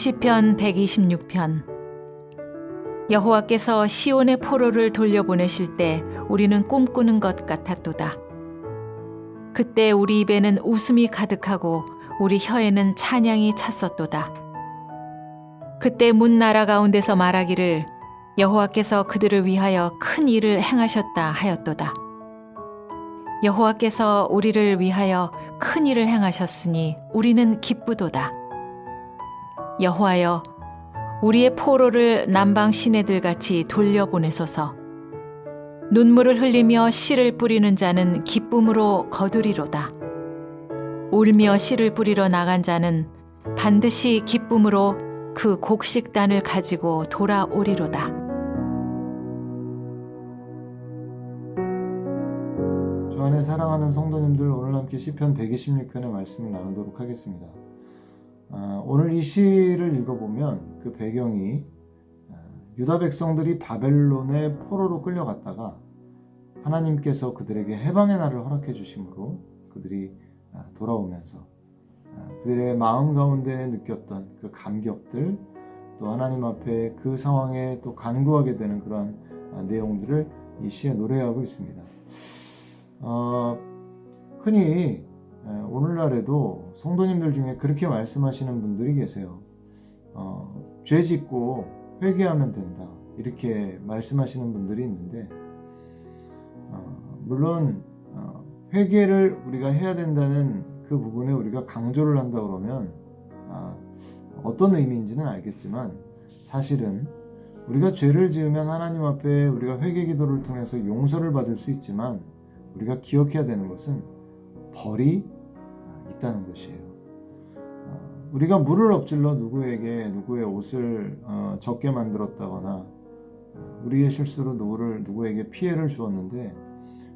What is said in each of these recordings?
시편 126편. 여호와께서 시온의 포로를 돌려보내실 때 우리는 꿈꾸는 것 같았도다. 그때 우리 입에는 웃음이 가득하고 우리 혀에는 찬양이 찼었도다. 그때 문 나라 가운데서 말하기를 여호와께서 그들을 위하여 큰 일을 행하셨다 하였도다. 여호와께서 우리를 위하여 큰 일을 행하셨으니 우리는 기쁘도다. 여호와여, 우리의 포로를 남방 시내들 같이 돌려보내소서. 눈물을 흘리며 씨를 뿌리는 자는 기쁨으로 거두리로다. 울며 씨를 뿌리러 나간 자는 반드시 기쁨으로 그 곡식단을 가지고 돌아오리로다. 주 안에 사랑하는 성도님들, 오늘 함께 시편 126편의 말씀을 나누도록 하겠습니다. 오늘 이 시를 읽어보면 그 배경이 유다 백성들이 바벨론의 포로로 끌려갔다가 하나님께서 그들에게 해방의 날을 허락해 주심으로 그들이 돌아오면서 그들의 마음 가운데 느꼈던 그 감격들, 또 하나님 앞에 그 상황에 또 간구하게 되는 그러한 내용들을 이 시에 노래하고 있습니다. 흔히 오늘날에도 성도님들 중에 그렇게 말씀하시는 분들이 계세요. 죄 짓고 회개하면 된다, 이렇게 말씀하시는 분들이 있는데, 물론 회개를 우리가 해야 된다는 그 부분에 우리가 강조를 한다 그러면 어떤 의미인지는 알겠지만, 사실은 우리가 죄를 지으면 하나님 앞에 우리가 회개 기도를 통해서 용서를 받을 수 있지만, 우리가 기억해야 되는 것은 벌이 있다는 것이에요. 우리가 물을 엎질러 누구의 옷을 젖게 만들었다거나 우리의 실수로 누구에게 피해를 주었는데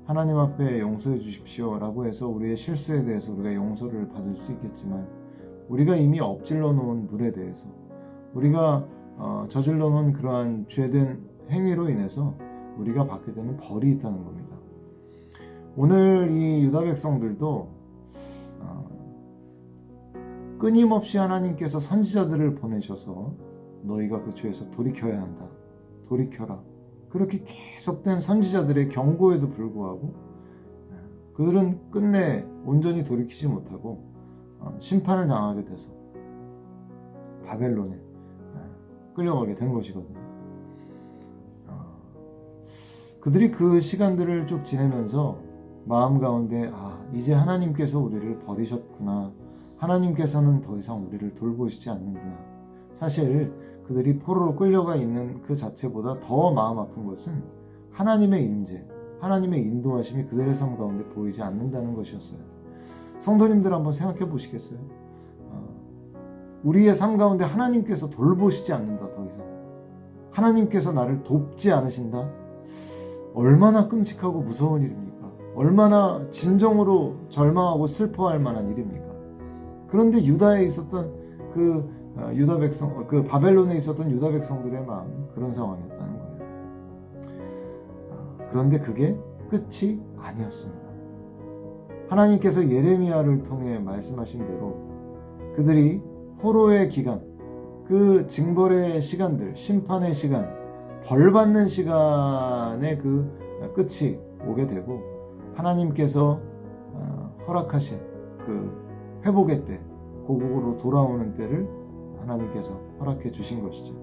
하나님 앞에 용서해 주십시오 라고 해서 우리의 실수에 대해서 우리가 용서를 받을 수 있겠지만, 우리가 이미 엎질러 놓은 물에 대해서 우리가 저질러 놓은 그러한 죄된 행위로 인해서 우리가 받게 되는 벌이 있다는 겁니다. 오늘 이 유다 백성들도 끊임없이 하나님께서 선지자들을 보내셔서 너희가 그 죄에서 돌이켜야 한다, 돌이켜라, 그렇게 계속된 선지자들의 경고에도 불구하고 그들은 끝내 온전히 돌이키지 못하고 심판을 당하게 돼서 바벨론에 끌려가게 된 것이거든요. 그들이 그 시간들을 쭉 지내면서 마음 가운데 이제 하나님께서 우리를 버리셨구나, 하나님께서는 더 이상 우리를 돌보시지 않는구나. 사실 그들이 포로로 끌려가 있는 그 자체보다 더 마음 아픈 것은 하나님의 임재, 하나님의 인도하심이 그들의 삶 가운데 보이지 않는다는 것이었어요. 성도님들 한번 생각해 보시겠어요? 우리의 삶 가운데 하나님께서 돌보시지 않는다, 더 이상 하나님께서 나를 돕지 않으신다? 얼마나 끔찍하고 무서운 일입니까? 얼마나 진정으로 절망하고 슬퍼할 만한 일입니까? 그런데 유다에 있었던 그 바벨론에 있었던 유다 백성들의 마음이 그런 상황이었다는 거예요. 그런데 그게 끝이 아니었습니다. 하나님께서 예레미야를 통해 말씀하신 대로 그들이 포로의 기간, 그 징벌의 시간들, 심판의 시간, 벌 받는 시간의 그 끝이 오게 되고, 하나님께서 허락하신 그 회복의 때, 고국으로 돌아오는 때를 하나님께서 허락해 주신 것이죠.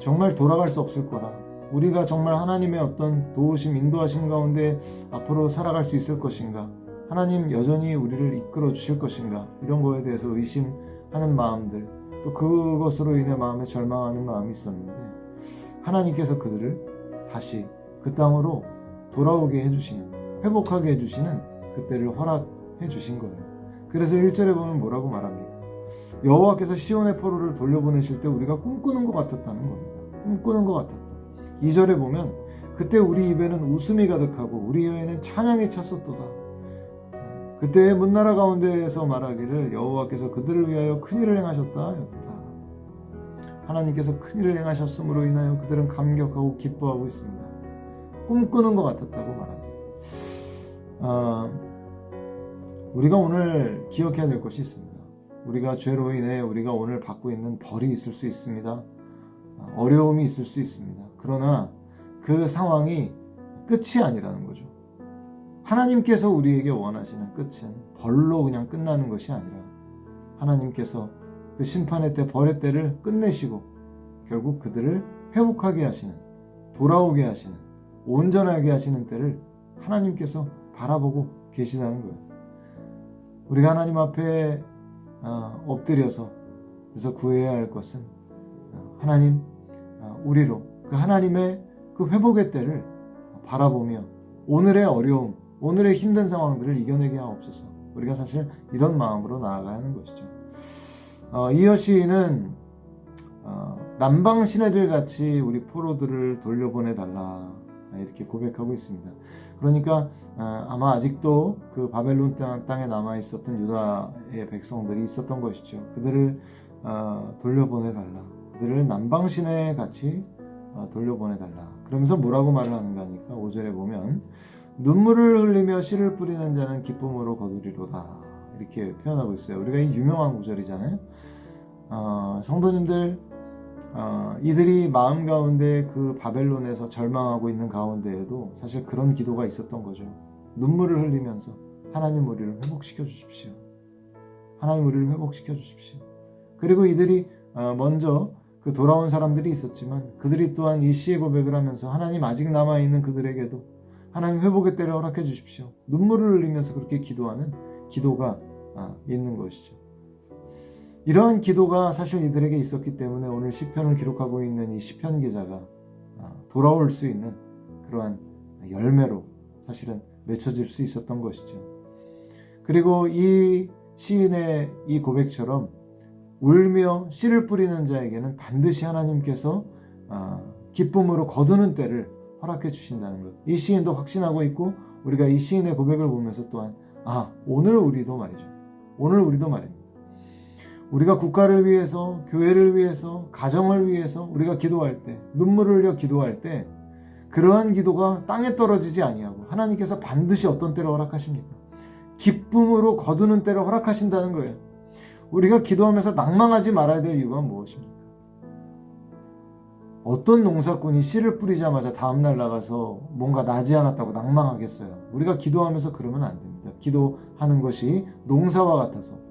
정말 돌아갈 수 없을 거라, 우리가 정말 하나님의 어떤 도우심, 인도하심 가운데 앞으로 살아갈 수 있을 것인가, 하나님 여전히 우리를 이끌어 주실 것인가, 이런 거에 대해서 의심하는 마음들, 또 그것으로 인해 마음에 절망하는 마음이 있었는데, 하나님께서 그들을 다시 그 땅으로 돌아오게 해주시는, 회복하게 해주시는 그때를 허락해 주신 거예요. 그래서 1절에 보면 뭐라고 말합니까? 여호와께서 시온의 포로를 돌려보내실 때 우리가 꿈꾸는 것 같았다는 겁니다. 꿈꾸는 것 같았다. 2절에 보면 그때 우리 입에는 웃음이 가득하고 우리 혀에는 찬양이 찼었도다. 그때 문나라 가운데에서 말하기를 여호와께서 그들을 위하여 큰일을 행하셨다. 하나님께서 큰일을 행하셨음으로 인하여 그들은 감격하고 기뻐하고 있습니다. 꿈꾸는 것 같았다고 말합니다. 우리가 오늘 기억해야 될 것이 있습니다. 우리가 죄로 인해 우리가 오늘 받고 있는 벌이 있을 수 있습니다. 어려움이 있을 수 있습니다. 그러나 그 상황이 끝이 아니라는 거죠. 하나님께서 우리에게 원하시는 끝은 벌로 그냥 끝나는 것이 아니라 하나님께서 그 심판의 때, 벌의 때를 끝내시고 결국 그들을 회복하게 하시는, 돌아오게 하시는, 온전하게 하시는 때를 하나님께서 바라보고 계시다는 거예요. 우리가 하나님 앞에 엎드려서 그래서 구해야 할 것은 하나님, 우리로 그 하나님의 그 회복의 때를 바라보며 오늘의 어려움, 오늘의 힘든 상황들을 이겨내게 하옵소서. 우리가 사실 이런 마음으로 나아가야 하는 것이죠. 이어 시인은 남방 시내들 같이 우리 포로들을 돌려보내달라 이렇게 고백하고 있습니다. 그러니까 아마 아직도 그 바벨론 땅에 남아있었던 유다의 백성들이 있었던 것이죠. 그들을 돌려보내달라. 그들을 남방 시내 같이 돌려보내달라. 그러면서 뭐라고 말을 하는가 하니까 5절에 보면 눈물을 흘리며 씨를 뿌리는 자는 기쁨으로 거두리로다 이렇게 표현하고 있어요. 우리가 이 유명한 구절이잖아요. 성도님들 이들이 마음 가운데 그 바벨론에서 절망하고 있는 가운데에도 사실 그런 기도가 있었던 거죠. 눈물을 흘리면서 하나님 우리를 회복시켜 주십시오. 하나님 우리를 회복시켜 주십시오. 그리고 이들이 먼저 그 돌아온 사람들이 있었지만 그들이 또한 이 시의 고백을 하면서 하나님 아직 남아있는 그들에게도 하나님 회복의 때를 허락해 주십시오. 눈물을 흘리면서 그렇게 기도하는 기도가 있는 것이죠. 이러한 기도가 사실 이들에게 있었기 때문에 오늘 시편을 기록하고 있는 이 시편 기자가 돌아올 수 있는 그러한 열매로 사실은 맺혀질 수 있었던 것이죠. 그리고 이 시인의 이 고백처럼 울며 씨를 뿌리는 자에게는 반드시 하나님께서 기쁨으로 거두는 때를 허락해 주신다는 것. 이 시인도 확신하고 있고 우리가 이 시인의 고백을 보면서 또한 오늘 우리도 말이죠. 오늘 우리도 말입니다. 우리가 국가를 위해서, 교회를 위해서, 가정을 위해서 우리가 기도할 때, 눈물을 흘려 기도할 때 그러한 기도가 땅에 떨어지지 아니하고 하나님께서 반드시 어떤 때를 허락하십니까? 기쁨으로 거두는 때를 허락하신다는 거예요. 우리가 기도하면서 낭망하지 말아야 될 이유가 무엇입니까? 어떤 농사꾼이 씨를 뿌리자마자 다음날 나가서 뭔가 나지 않았다고 낭망하겠어요? 우리가 기도하면서 그러면 안 됩니다. 기도하는 것이 농사와 같아서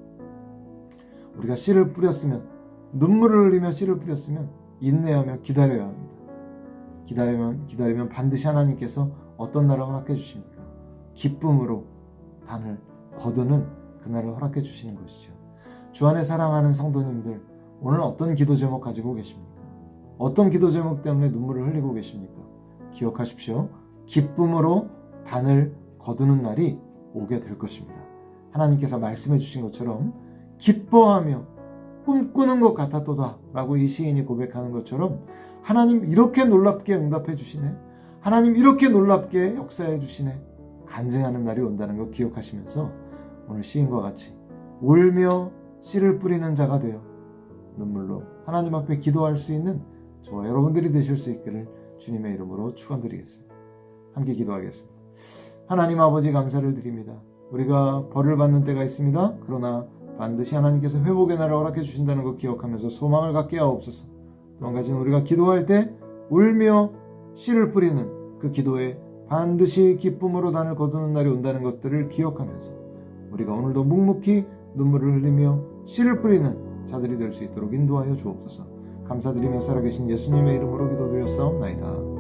우리가 씨를 뿌렸으면, 눈물을 흘리며 씨를 뿌렸으면 인내하며 기다려야 합니다. 기다리면 반드시 하나님께서 어떤 날을 허락해 주십니까? 기쁨으로 단을 거두는 그날을 허락해 주시는 것이죠. 주 안에 사랑하는 성도님들, 오늘 어떤 기도 제목 가지고 계십니까? 어떤 기도 제목 때문에 눈물을 흘리고 계십니까? 기억하십시오. 기쁨으로 단을 거두는 날이 오게 될 것입니다. 하나님께서 말씀해 주신 것처럼 기뻐하며 꿈꾸는 것 같았도다 라고 이 시인이 고백하는 것처럼 하나님 이렇게 놀랍게 응답해 주시네, 하나님 이렇게 놀랍게 역사해 주시네, 간증하는 날이 온다는 걸 기억하시면서 오늘 시인과 같이 울며 씨를 뿌리는 자가 되어 눈물로 하나님 앞에 기도할 수 있는 저와 여러분들이 되실 수 있기를 주님의 이름으로 축원드리겠습니다. 함께 기도하겠습니다. 하나님 아버지 감사를 드립니다. 우리가 벌을 받는 때가 있습니다. 그러나 반드시 하나님께서 회복의 날을 허락해 주신다는 것 기억하면서 소망을 갖게 하옵소서. 또 한 가지는 우리가 기도할 때 울며 씨를 뿌리는 그 기도에 반드시 기쁨으로 단을 거두는 날이 온다는 것들을 기억하면서 우리가 오늘도 묵묵히 눈물을 흘리며 씨를 뿌리는 자들이 될 수 있도록 인도하여 주옵소서. 감사드리며 살아계신 예수님의 이름으로 기도드렸사옵나이다.